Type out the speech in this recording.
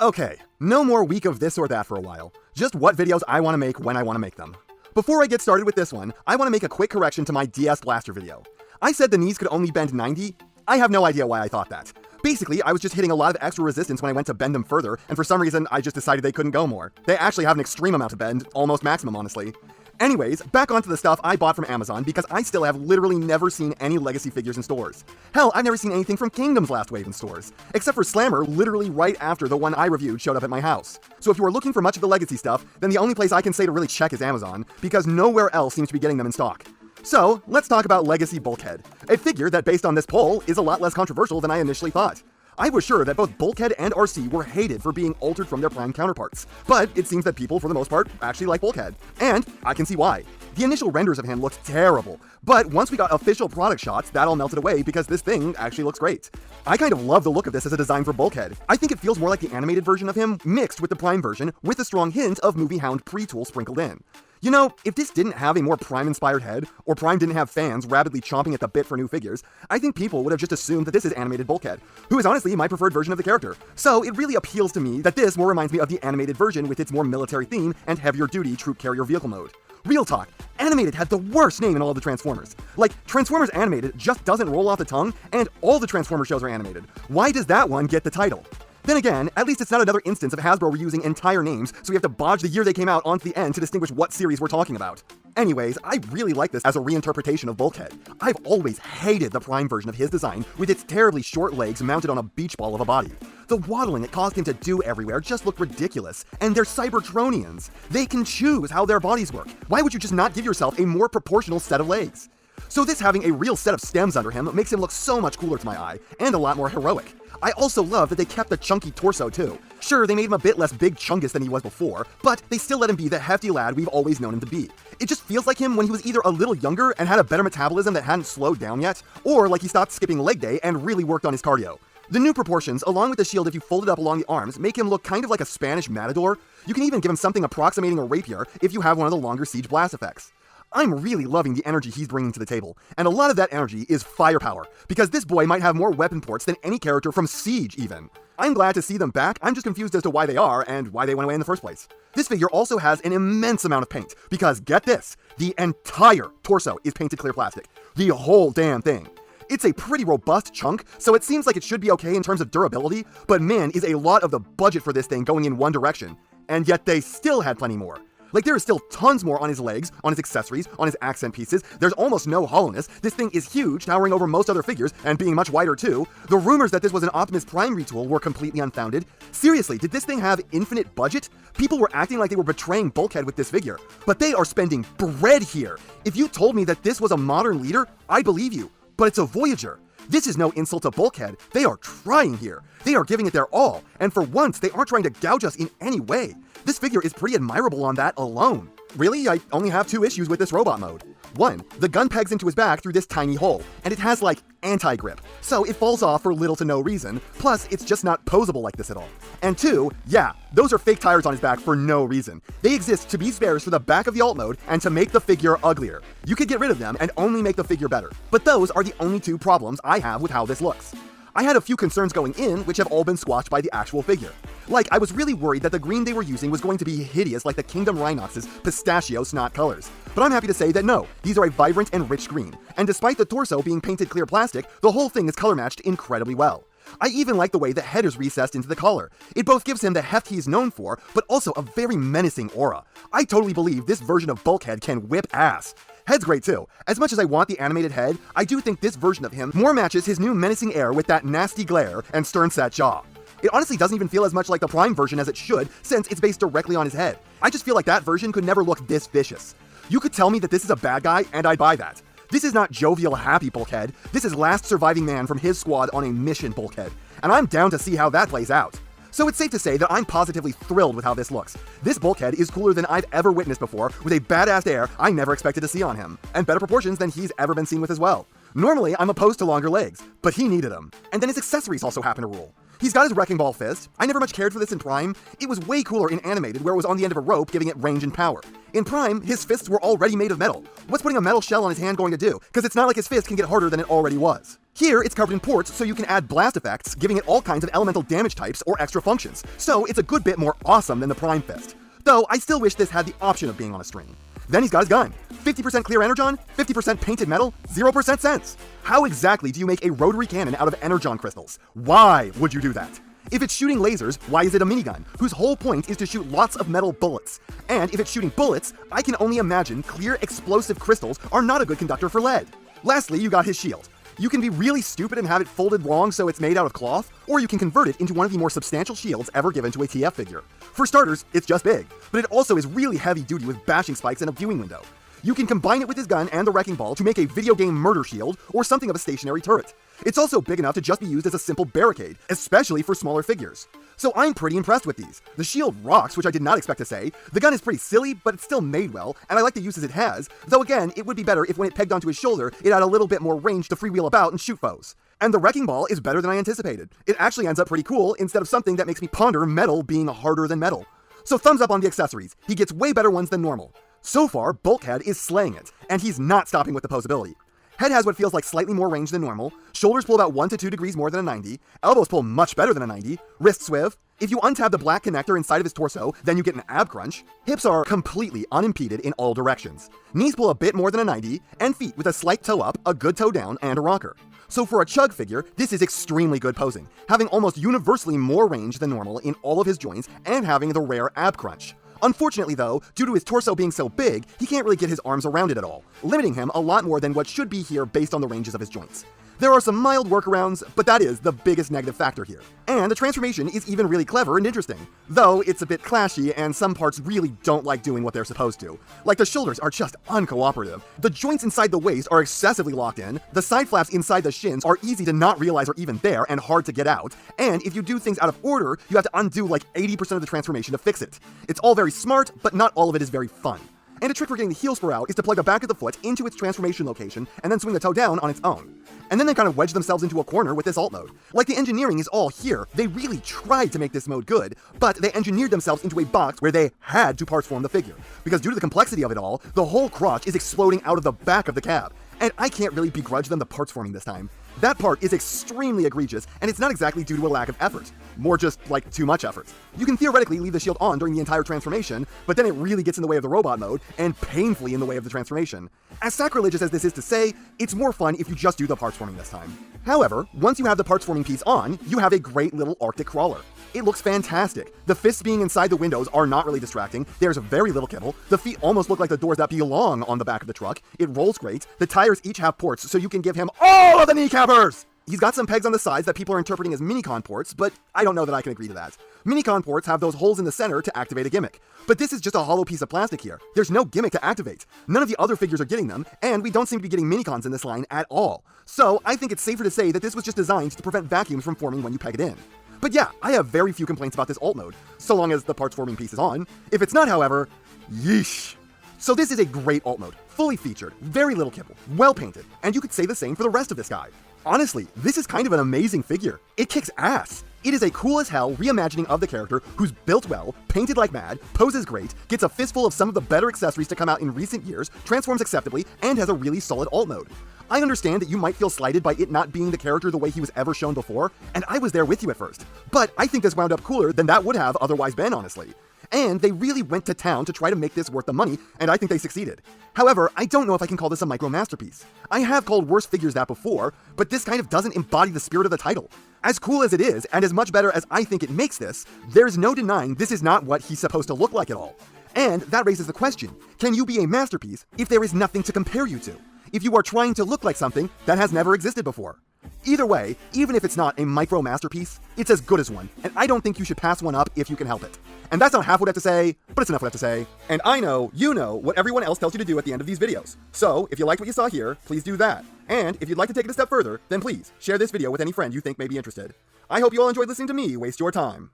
Okay, no more week of this or that for a while. Just what videos I want to make when I want to make them. Before I get started with this one, I want to make a quick correction to my DS Blaster video. I said the knees could only bend 90. I have no idea why I thought that. Basically, I was just hitting a lot of extra resistance when I went to bend them further, and for some reason, I just decided they couldn't go more. They actually have an extreme amount of bend, almost maximum, honestly. Anyways, back onto the stuff I bought from Amazon because I still have literally never seen any Legacy figures in stores. Hell, I've never seen anything from Kingdom's Last Wave in stores, except for Slammer literally right after the one I reviewed showed up at my house. So if you are looking for much of the Legacy stuff, then the only place I can say to really check is Amazon, because nowhere else seems to be getting them in stock. So, let's talk about Legacy Bulkhead, a figure that based on this poll is a lot less controversial than I initially thought. I was sure that both Bulkhead and RC were hated for being altered from their prime counterparts, but it seems that people, for the most part, actually like Bulkhead, and I can see why. The initial renders of him looked terrible, but once we got official product shots, that all melted away because this thing actually looks great. I kind of love the look of this as a design for Bulkhead. I think it feels more like the animated version of him mixed with the prime version with a strong hint of Movie Hound pre-tool sprinkled in. You know, if this didn't have a more Prime-inspired head, or Prime didn't have fans rapidly chomping at the bit for new figures, I think people would have just assumed that this is animated Bulkhead, who is honestly my preferred version of the character. So it really appeals to me that this more reminds me of the animated version with its more military theme and heavier-duty troop carrier vehicle mode. Real talk, Animated had the worst name in all of the Transformers. Like, Transformers Animated just doesn't roll off the tongue, and all the Transformers shows are animated. Why does that one get the title? Then again, at least it's not another instance of Hasbro reusing entire names, so we have to bodge the year they came out onto the end to distinguish what series we're talking about. Anyways, I really like this as a reinterpretation of Bulkhead. I've always hated the prime version of his design with its terribly short legs mounted on a beach ball of a body. The waddling it caused him to do everywhere just looked ridiculous, and they're Cybertronians. They can choose how their bodies work. Why would you just not give yourself a more proportional set of legs? So this having a real set of stems under him makes him look so much cooler to my eye, and a lot more heroic. I also love that they kept the chunky torso too. Sure, they made him a bit less big chungus than he was before, but they still let him be the hefty lad we've always known him to be. It just feels like him when he was either a little younger and had a better metabolism that hadn't slowed down yet, or like he stopped skipping leg day and really worked on his cardio. The new proportions, along with the shield if you fold it up along the arms, make him look kind of like a Spanish matador. You can even give him something approximating a rapier if you have one of the longer siege blast effects. I'm really loving the energy he's bringing to the table, and a lot of that energy is firepower, because this boy might have more weapon ports than any character from Siege even. I'm glad to see them back, I'm just confused as to why they are, and why they went away in the first place. This figure also has an immense amount of paint, because get this, the entire torso is painted clear plastic. The whole damn thing. It's a pretty robust chunk, so it seems like it should be okay in terms of durability, but man, is a lot of the budget for this thing going in one direction, and yet they still had plenty more. Like, there is still tons more on his legs, on his accessories, on his accent pieces. There's almost no hollowness. This thing is huge, towering over most other figures, and being much wider too. The rumors that this was an Optimus Prime retool were completely unfounded. Seriously, did this thing have infinite budget? People were acting like they were betraying Bulkhead with this figure. But they are spending bread here. If you told me that this was a modern leader, I'd believe you. But it's a Voyager. This is no insult to Bulkhead. They are trying here. They are giving it their all, and for once, they aren't trying to gouge us in any way. This figure is pretty admirable on that alone. Really, I only have two issues with this robot mode. One, the gun pegs into his back through this tiny hole, and it has like anti-grip, so it falls off for little to no reason, plus it's just not posable like this at all. And two, yeah, those are fake tires on his back for no reason. They exist to be spares for the back of the alt mode and to make the figure uglier. You could get rid of them and only make the figure better, but those are the only two problems I have with how this looks. I had a few concerns going in, which have all been squashed by the actual figure. Like, I was really worried that the green they were using was going to be hideous like the Kingdom Rhinox's pistachio snot colors. But I'm happy to say that no, these are a vibrant and rich green, and despite the torso being painted clear plastic, the whole thing is color matched incredibly well. I even like the way the head is recessed into the collar. It both gives him the heft he's known for, but also a very menacing aura. I totally believe this version of Bulkhead can whip ass. Head's great too. As much as I want the animated head, I do think this version of him more matches his new menacing air with that nasty glare and stern-set jaw. It honestly doesn't even feel as much like the Prime version as it should, since it's based directly on his head. I just feel like that version could never look this vicious. You could tell me that this is a bad guy, and I'd buy that. This is not jovial, happy Bulkhead. This is last surviving man from his squad on a mission Bulkhead, and I'm down to see how that plays out. So it's safe to say that I'm positively thrilled with how this looks. This Bulkhead is cooler than I've ever witnessed before, with a badass air I never expected to see on him, and better proportions than he's ever been seen with as well. Normally, I'm opposed to longer legs, but he needed them. And then his accessories also happen to rule. He's got his Wrecking Ball fist. I never much cared for this in Prime. It was way cooler in Animated, where it was on the end of a rope, giving it range and power. In Prime, his fists were already made of metal. What's putting a metal shell on his hand going to do? Because it's not like his fist can get harder than it already was. Here, it's covered in ports, so you can add blast effects, giving it all kinds of elemental damage types or extra functions. So it's a good bit more awesome than the Prime fist. Though, I still wish this had the option of being on a string. Then he's got his gun. 50% clear energon, 50% painted metal, 0% sense. How exactly do you make a rotary cannon out of energon crystals? Why would you do that? If it's shooting lasers, why is it a minigun, whose whole point is to shoot lots of metal bullets? And if it's shooting bullets, I can only imagine clear explosive crystals are not a good conductor for lead. Lastly, you got his shield. You can be really stupid and have it folded wrong so it's made out of cloth, or you can convert it into one of the more substantial shields ever given to a TF figure. For starters, it's just big, but it also is really heavy duty with bashing spikes and a viewing window. You can combine it with his gun and the Wrecking Ball to make a video game murder shield or something of a stationary turret. It's also big enough to just be used as a simple barricade, especially for smaller figures. So I'm pretty impressed with these. The shield rocks, which I did not expect to say. The gun is pretty silly, but it's still made well, and I like the uses it has, though again, it would be better if when it pegged onto his shoulder, it had a little bit more range to freewheel about and shoot foes. And the Wrecking Ball is better than I anticipated. It actually ends up pretty cool instead of something that makes me ponder metal being harder than metal. So thumbs up on the accessories. He gets way better ones than normal. So far, Bulkhead is slaying it, and he's not stopping with the posability. Head has what feels like slightly more range than normal, shoulders pull about 1 to 2 degrees more than a 90, elbows pull much better than a 90, wrist swiv. If you untab the black connector inside of his torso, then you get an ab crunch. Hips are completely unimpeded in all directions. Knees pull a bit more than a 90, and feet with a slight toe up, a good toe down, and a rocker. So for a chug figure, this is extremely good posing, having almost universally more range than normal in all of his joints and having the rare ab crunch. Unfortunately though, due to his torso being so big, he can't really get his arms around it at all, limiting him a lot more than what should be here based on the ranges of his joints. There are some mild workarounds, but that is the biggest negative factor here. And the transformation is even really clever and interesting, though it's a bit clashy and some parts really don't like doing what they're supposed to. Like the shoulders are just uncooperative, the joints inside the waist are excessively locked in, the side flaps inside the shins are easy to not realize are even there and hard to get out, and if you do things out of order, you have to undo like 80% of the transformation to fix it. It's all very smart, but not all of it is very fun. And a trick for getting the heel spur out is to plug the back of the foot into its transformation location and then swing the toe down on its own. And then they kind of wedge themselves into a corner with this alt mode. Like the engineering is all here, they really tried to make this mode good, but they engineered themselves into a box where they had to parts form the figure. Because due to the complexity of it all, the whole crotch is exploding out of the back of the cab. And I can't really begrudge them the parts forming this time. That part is extremely egregious, and it's not exactly due to a lack of effort. More just, like, too much effort. You can theoretically leave the shield on during the entire transformation, but then it really gets in the way of the robot mode, and painfully in the way of the transformation. As sacrilegious as this is to say, it's more fun if you just do the parts forming this time. However, once you have the parts forming piece on, you have a great little Arctic crawler. It looks fantastic. The fists being inside the windows are not really distracting, there's very little kibble, the feet almost look like the doors that belong on the back of the truck, it rolls great, the tires each have ports so you can give him all of the kneecappers! He's got some pegs on the sides that people are interpreting as minicon ports, but I don't know that I can agree to that. Minicon ports have those holes in the center to activate a gimmick, but this is just a hollow piece of plastic here. There's no gimmick to activate. None of the other figures are getting them, and we don't seem to be getting minicons in this line at all. So I think it's safer to say that this was just designed to prevent vacuums from forming when you peg it in. But yeah, I have very few complaints about this alt mode, so long as the parts forming piece is on. If it's not, however, yeesh. So this is a great alt mode, fully featured, very little kibble, well painted, and you could say the same for the rest of this guy. Honestly, this is kind of an amazing figure. It kicks ass. It is a cool as hell reimagining of the character who's built well, painted like mad, poses great, gets a fistful of some of the better accessories to come out in recent years, transforms acceptably, and has a really solid alt mode. I understand that you might feel slighted by it not being the character the way he was ever shown before, and I was there with you at first, but I think this wound up cooler than that would have otherwise been, honestly. And they really went to town to try to make this worth the money, and I think they succeeded. However, I don't know if I can call this a micro masterpiece. I have called worse figures that before, but this kind of doesn't embody the spirit of the title. As cool as it is, and as much better as I think it makes this, there's no denying this is not what he's supposed to look like at all. And that raises the question, can you be a masterpiece if there is nothing to compare you to? If you are trying to look like something that has never existed before? Either way, even if it's not a micro masterpiece, it's as good as one, and I don't think you should pass one up if you can help it. And that's not half what I have to say, but it's enough what I have to say. And I know, you know, what everyone else tells you to do at the end of these videos. So, if you liked what you saw here, please do that. And if you'd like to take it a step further, then please, share this video with any friend you think may be interested. I hope you all enjoyed listening to me waste your time.